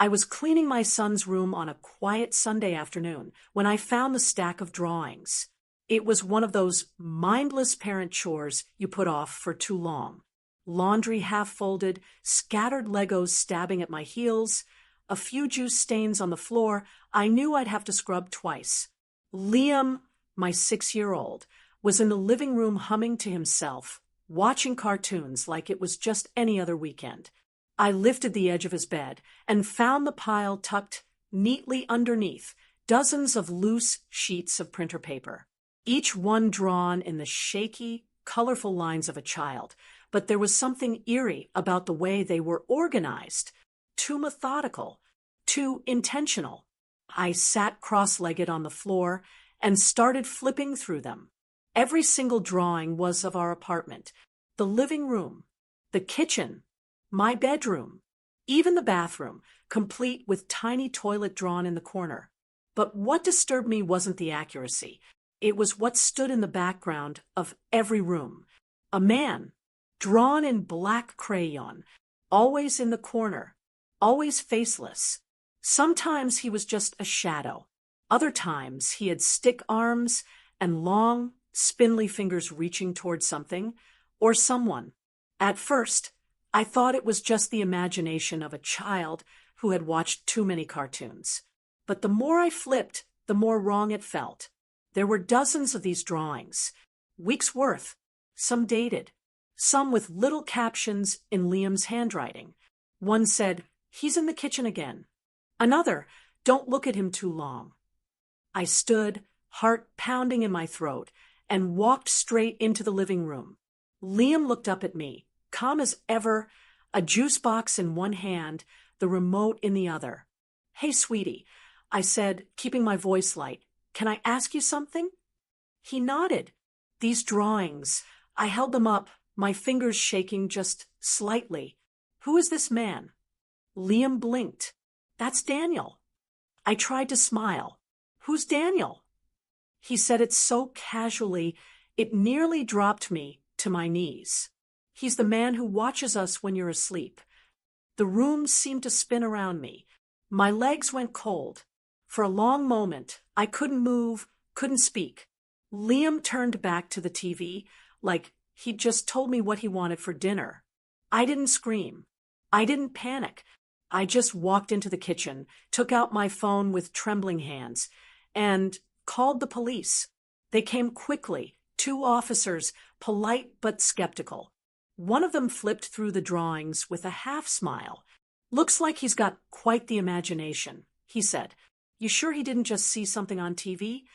I was cleaning my son's room on a quiet Sunday afternoon when I found the stack of drawings. It was one of those mindless parent chores you put off for too long. Laundry half folded, scattered Legos stabbing at my heels, a few juice stains on the floor I knew I'd have to scrub twice. Liam, my 6-year-old, was in the living room humming to himself, watching cartoons like it was just any other weekend. I lifted the edge of his bed and found the pile tucked neatly underneath dozens of loose sheets of printer paper, each one drawn in the shaky, colorful lines of a child. But there was something eerie about the way they were organized, too methodical, too intentional. I sat cross-legged on the floor and started flipping through them. Every single drawing was of our apartment, the living room, the kitchen, my bedroom, even the bathroom, complete with tiny toilet drawn in the corner. But what disturbed me wasn't the accuracy. It was what stood in the background of every room. A man, drawn in black crayon, always in the corner, always faceless. Sometimes he was just a shadow. Other times he had stick arms and long, spindly fingers reaching toward something or someone. At first, I thought it was just the imagination of a child who had watched too many cartoons. But the more I flipped, the more wrong it felt. There were dozens of these drawings, weeks' worth, some dated, some with little captions in Liam's handwriting. One said, "He's in the kitchen again." Another, "Don't look at him too long." I stood, heart pounding in my throat, and walked straight into the living room. Liam looked up at me, calm as ever, a juice box in one hand, the remote in the other. "Hey, sweetie," I said, keeping my voice light. "Can I ask you something?" He nodded. These drawings, I held them up, my fingers shaking just slightly. "Who is this man?" Liam blinked. "That's Daniel." I tried to smile. "Who's Daniel?" He said it so casually, it nearly dropped me to my knees. "He's the man who watches us when you're asleep." The room seemed to spin around me. My legs went cold. For a long moment, I couldn't move, couldn't speak. Liam turned back to the TV, like he'd just told me what he wanted for dinner. I didn't scream. I didn't panic. I just walked into the kitchen, took out my phone with trembling hands, and called the police. They came quickly, 2 officers, polite but skeptical. One of them flipped through the drawings with a half smile. "Looks like he's got quite the imagination," he said. "You sure he didn't just see something on TV?"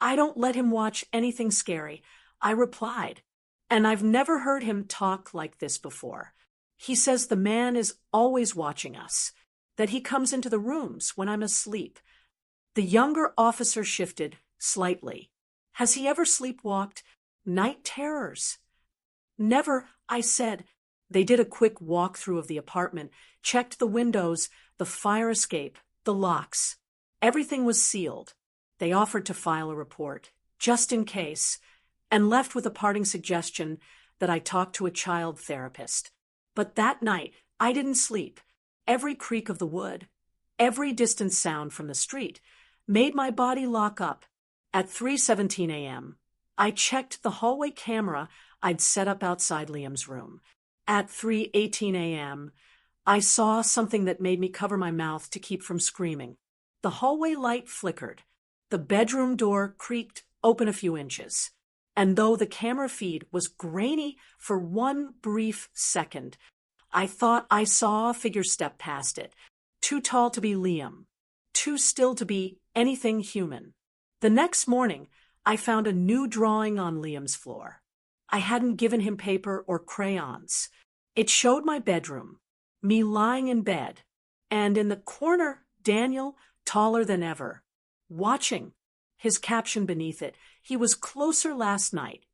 "I don't let him watch anything scary," I replied. And I've never heard him talk like this before. He says the man is always watching us, that he comes into the rooms when I'm asleep. The younger officer shifted slightly. "Has he ever sleepwalked? Night terrors?" "Never," I said. They did a quick walkthrough of the apartment, checked the windows, the fire escape, the locks. Everything was sealed. They offered to file a report, just in case, and left with a parting suggestion that I talk to a child therapist. But that night, I didn't sleep. Every creak of the wood, every distant sound from the street, made my body lock up. At 3:17 a.m., I checked the hallway camera I'd set up outside Liam's room. At 3:18 a.m., I saw something that made me cover my mouth to keep from screaming. The hallway light flickered. The bedroom door creaked open a few inches. And though the camera feed was grainy for one brief second, I thought I saw a figure step past it, too tall to be Liam, too still to be anything human. The next morning, I found a new drawing on Liam's floor. I hadn't given him paper or crayons. It showed my bedroom, me lying in bed, and in the corner, Daniel, taller than ever, watching. His caption beneath it, "He was closer last night."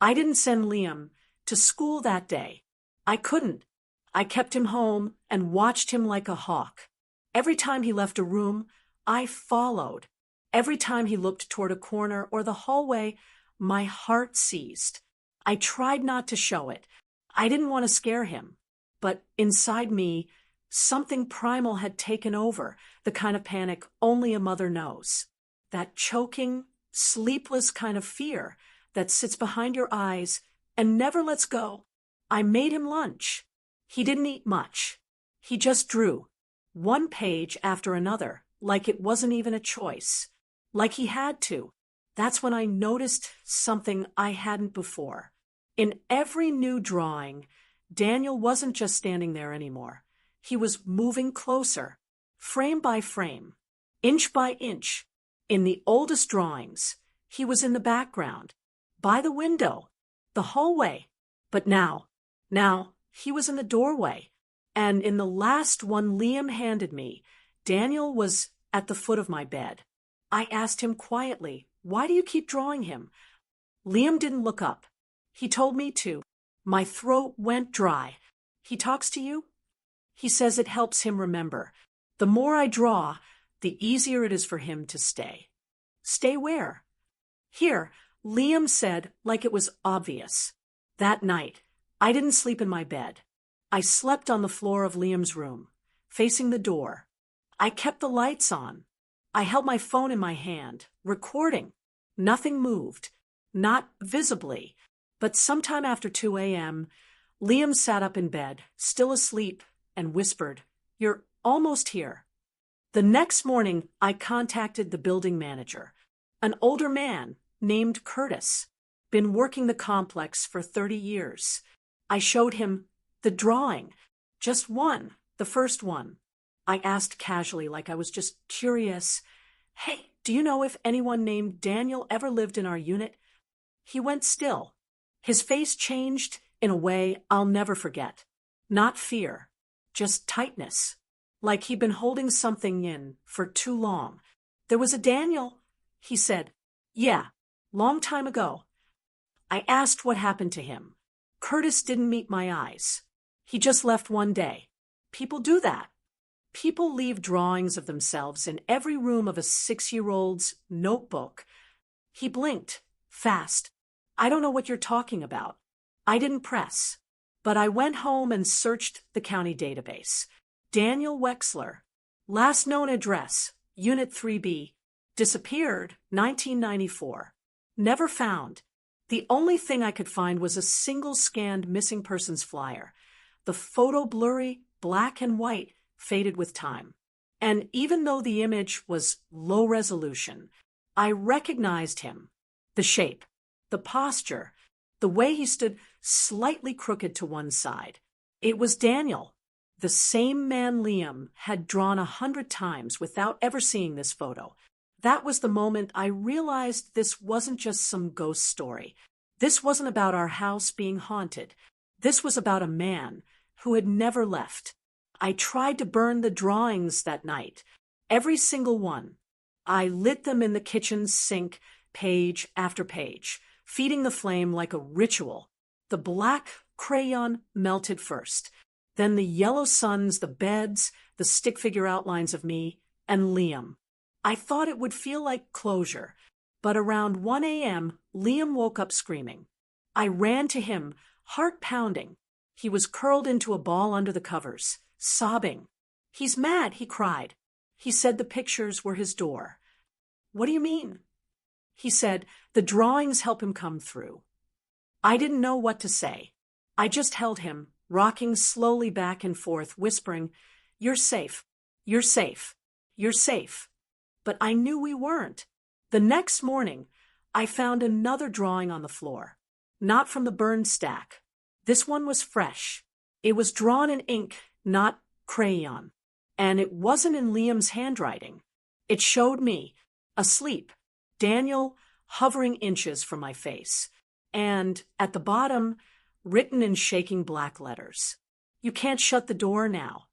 I didn't send Liam to school that day. I couldn't. I kept him home and watched him like a hawk. Every time he left a room, I followed. Every time he looked toward a corner or the hallway, my heart seized. I tried not to show it. I didn't want to scare him. But inside me, Something primal had taken over, the kind of panic only a mother knows. That choking, sleepless kind of fear that sits behind your eyes and never lets go. I made him lunch. He didn't eat much. He just drew, one page after another, like it wasn't even a choice. Like he had to. That's when I noticed something I hadn't before. In every new drawing, Daniel wasn't just standing there anymore. He was moving closer, frame by frame, inch by inch. In the oldest drawings, he was in the background, by the window, the hallway. But now, he was in the doorway. And in the last one Liam handed me, Daniel was at the foot of my bed. I asked him quietly, "Why do you keep drawing him?" Liam didn't look up. He told me to. My throat went dry. "He talks to you?" He says it helps him remember. The more I draw, the easier it is for him to stay. Stay where? Here, Liam said, like it was obvious. That night, I didn't sleep in my bed. I slept on the floor of Liam's room, facing the door. I kept the lights on. I held my phone in my hand, recording. Nothing moved, not visibly, but sometime after 2 a.m., Liam sat up in bed, still asleep, and whispered, "You're almost here." The next morning, I contacted the building manager, an older man named Curtis, been working the complex for 30 years. I showed him the drawing, just one, the first one. I asked casually, like I was just curious, "Hey, do you know if anyone named Daniel ever lived in our unit?" He went still. His face changed in a way I'll never forget. Not fear, just tightness, like he'd been holding something in for too long. "There was a Daniel," he said. "Yeah, long time ago." I asked what happened to him. Curtis didn't meet my eyes. He just left one day. People do that. People leave drawings of themselves in every room of a 6-year-old's notebook. He blinked, fast. "I don't know what you're talking about." I didn't press, but I went home and searched the county database. Daniel Wexler, last known address, Unit 3B, disappeared 1994. Never found. The only thing I could find was a single scanned missing persons flyer. The photo blurry, black and white, faded with time. And even though the image was low resolution, I recognized him. The shape, the posture, the way he stood slightly crooked to one side. It was Daniel, the same man Liam had drawn 100 times without ever seeing this photo. That was the moment I realized this wasn't just some ghost story. This wasn't about our house being haunted. This was about a man who had never left. I tried to burn the drawings that night, every single one. I lit them in the kitchen sink, page after page, feeding the flame like a ritual. The black crayon melted first, then the yellow suns, the beds, the stick figure outlines of me and Liam. I thought it would feel like closure, but around 1 a.m., Liam woke up screaming. I ran to him, heart pounding. He was curled into a ball under the covers, sobbing. "He's mad," he cried. He said the pictures were his door. "What do you mean?" He said the drawings help him come through. I didn't know what to say. I just held him, rocking slowly back and forth, whispering, "You're safe. You're safe. You're safe." But I knew we weren't. The next morning, I found another drawing on the floor. Not from the burned stack. This one was fresh. It was drawn in ink, not crayon. And it wasn't in Liam's handwriting. It showed me, asleep, Daniel hovering inches from my face. And at the bottom, written in shaking black letters, "You can't shut the door now."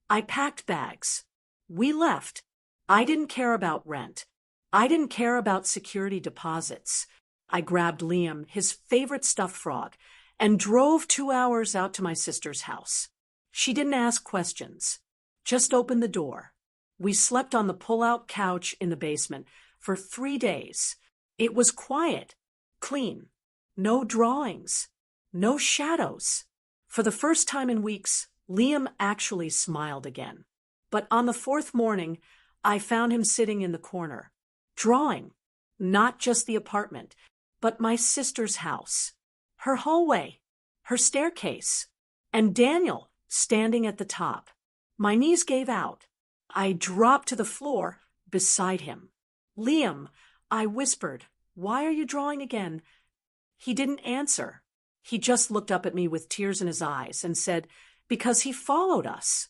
I packed bags. We left. I didn't care about rent. I didn't care about security deposits. I grabbed Liam, his favorite stuffed frog, and drove 2 hours out to my sister's house. She didn't ask questions, just opened the door. We slept on the pull-out couch in the basement for 3 days. It was quiet, clean, no drawings, no shadows. For the first time in weeks, Liam actually smiled again. But on the fourth morning, I found him sitting in the corner, drawing, not just the apartment, but my sister's house, her hallway, her staircase, and Daniel standing at the top. My knees gave out. I dropped to the floor beside him. Liam, I whispered, why are you drawing again? He didn't answer. He just looked up at me with tears in his eyes and said, because he followed us.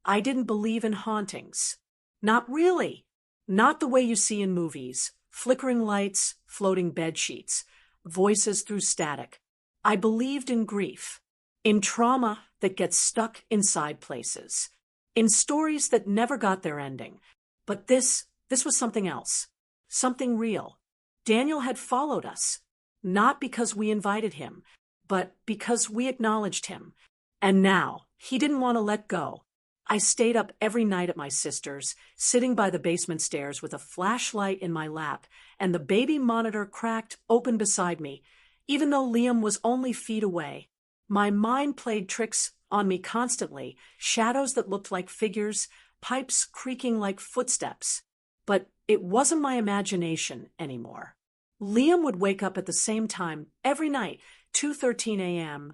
I didn't believe in hauntings. Not really. Not the way you see in movies, flickering lights, floating bed sheets, voices through static. I believed in grief, in trauma that gets stuck inside places, in stories that never got their ending. But this was something else, something real. Daniel had followed us, not because we invited him, but because we acknowledged him. And now, he didn't want to let go. I stayed up every night at my sister's, sitting by the basement stairs with a flashlight in my lap, and the baby monitor cracked open beside me, even though Liam was only feet away. My mind played tricks on me constantly, shadows that looked like figures, pipes creaking like footsteps. But it wasn't my imagination anymore. Liam would wake up at the same time every night, 2:13 a.m.,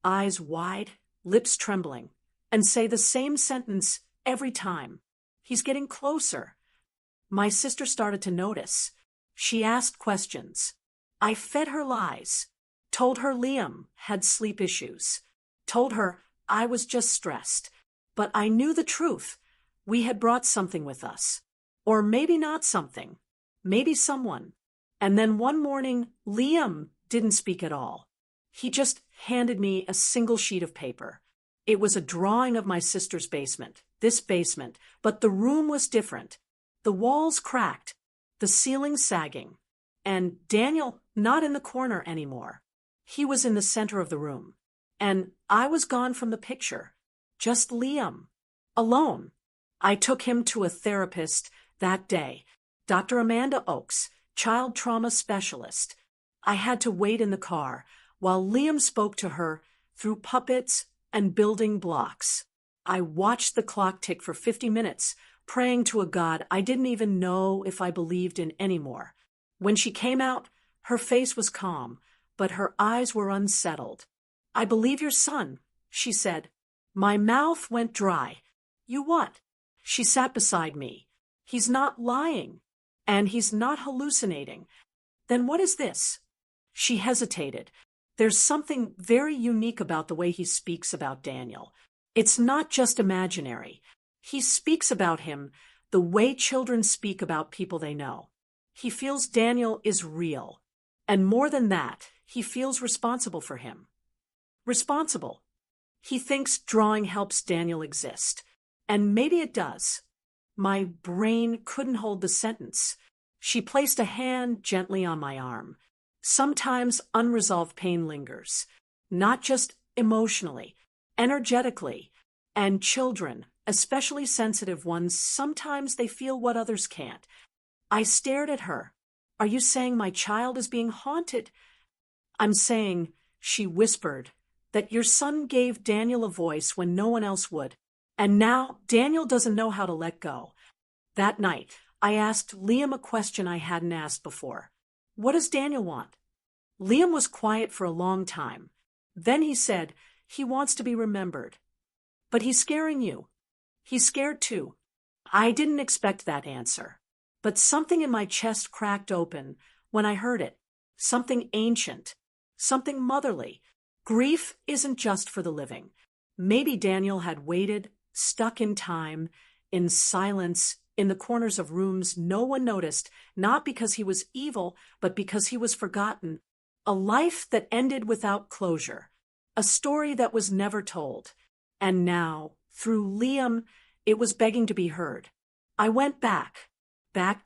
eyes wide, lips trembling, and say the same sentence every time. He's getting closer. My sister started to notice. She asked questions. I fed her lies, told her Liam had sleep issues, told her I was just stressed. But I knew the truth. We had brought something with us. Or maybe not something. Maybe someone. And then one morning, Liam didn't speak at all. He just handed me a single sheet of paper. It was a drawing of my sister's basement, this basement, but the room was different. The walls cracked, the ceiling sagging, and Daniel not in the corner anymore. He was in the center of the room, and I was gone from the picture. Just Liam, alone. I took him to a therapist that day, Dr. Amanda Oakes, child trauma specialist. I had to wait in the car while Liam spoke to her through puppets and building blocks. I watched the clock tick for 50 minutes, praying to a God I didn't even know if I believed in anymore. When she came out, her face was calm, but her eyes were unsettled. I believe your son, she said. My mouth went dry. You what? She sat beside me. He's not lying, and he's not hallucinating. Then what is this? She hesitated. There's something very unique about the way he speaks about Daniel. It's not just imaginary. He speaks about him the way children speak about people they know. He feels Daniel is real. And more than that, he feels responsible for him. Responsible. He thinks drawing helps Daniel exist. And maybe it does. My brain couldn't hold the sentence. She placed a hand gently on my arm. Sometimes unresolved pain lingers, not just emotionally, energetically, and children, especially sensitive ones, sometimes they feel what others can't. I stared at her. Are you saying my child is being haunted? I'm saying, she whispered, that your son gave Daniel a voice when no one else would. And now Daniel doesn't know how to let go. That night, I asked Liam a question I hadn't asked before. What does Daniel want? Liam was quiet for a long time. Then he said, he wants to be remembered. But he's scaring you. He's scared too. I didn't expect that answer. But something in my chest cracked open when I heard it. Something ancient. Something motherly. Grief isn't just for the living. Maybe Daniel had waited, stuck in time, in silence, in the corners of rooms no one noticed, not because he was evil, but because he was forgotten. A life that ended without closure. A story that was never told. And now, through Liam, it was begging to be heard. I went back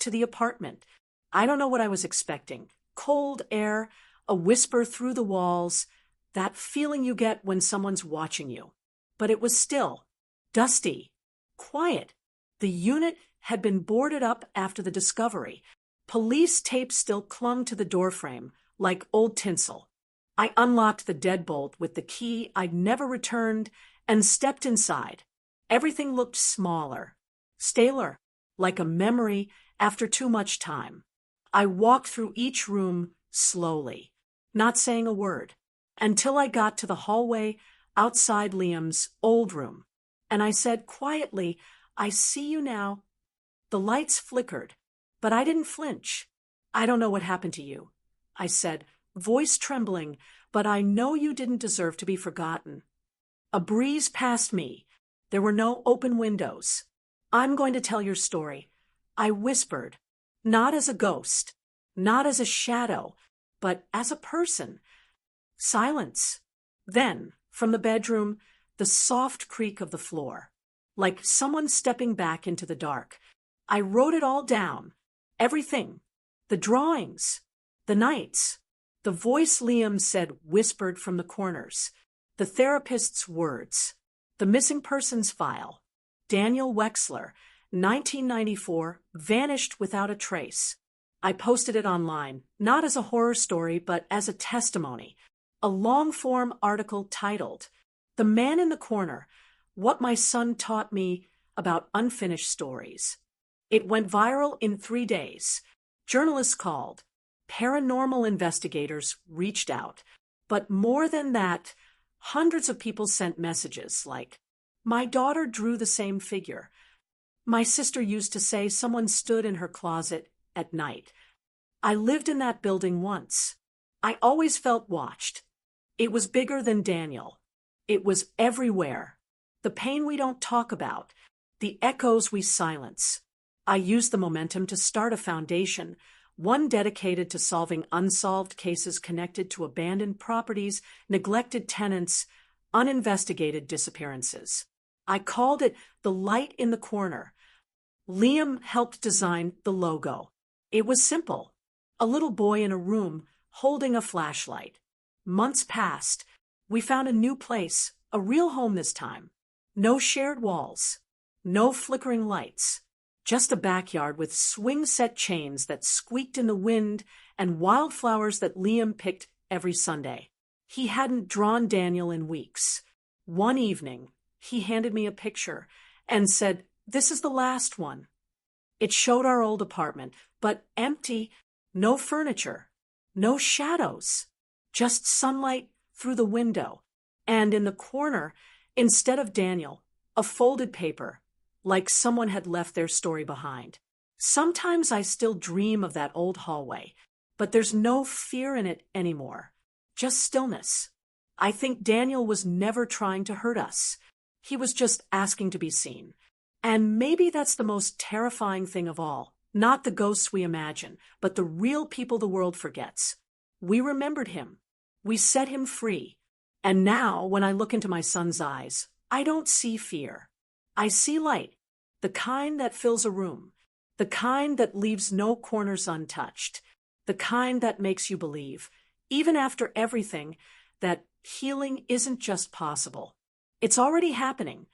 to the apartment. I don't know what I was expecting. Cold air, a whisper through the walls, that feeling you get when someone's watching you. But it was still, dusty, quiet. The unit had been boarded up after the discovery. Police tape still clung to the doorframe, like old tinsel. I unlocked the deadbolt with the key I'd never returned and stepped inside. Everything looked smaller, staler, like a memory after too much time. I walked through each room slowly, not saying a word, until I got to the hallway outside Liam's old room. And I said quietly, "I see you now." The lights flickered, but I didn't flinch. "I don't know what happened to you," I said, voice trembling, "but I know you didn't deserve to be forgotten." A breeze passed me. There were no open windows. "I'm going to tell your story," I whispered, not as a ghost, not as a shadow, but as a person. Silence. Then, from the bedroom, the soft creak of the floor, like someone stepping back into the dark. I wrote it all down. Everything. The drawings. The nights. The voice Liam said whispered from the corners. The therapist's words. The missing persons file. Daniel Wexler, 1994, vanished without a trace. I posted it online, not as a horror story, but as a testimony. A long-form article titled, "The Man in the Corner, What My Son Taught Me About Unfinished Stories." It went viral in 3 days. Journalists called. Paranormal investigators reached out. But more than that, hundreds of people sent messages like, "My daughter drew the same figure. My sister used to say someone stood in her closet at night. I lived in that building once. I always felt watched." It was bigger than Daniel. It was everywhere. The pain we don't talk about, the echoes we silence. I used the momentum to start a foundation, one dedicated to solving unsolved cases connected to abandoned properties, neglected tenants, uninvestigated disappearances. I called it The Light in the Corner. Liam helped design the logo. It was simple. A little boy in a room holding a flashlight. Months passed. We found a new place, a real home this time. No shared walls. No flickering lights. Just a backyard with swing-set chains that squeaked in the wind and wildflowers that Liam picked every Sunday. He hadn't drawn Daniel in weeks. One evening, he handed me a picture and said, "This is the last one." It showed our old apartment, but empty, no furniture, no shadows, just sunlight through the window. And in the corner, instead of Daniel, a folded paper, like someone had left their story behind. Sometimes I still dream of that old hallway, but there's no fear in it anymore, just stillness. I think Daniel was never trying to hurt us. He was just asking to be seen. And maybe that's the most terrifying thing of all, not the ghosts we imagine, but the real people the world forgets. We remembered him. We set him free. And now, when I look into my son's eyes, I don't see fear. I see light, the kind that fills a room, the kind that leaves no corners untouched, the kind that makes you believe, even after everything, that healing isn't just possible. It's already happening,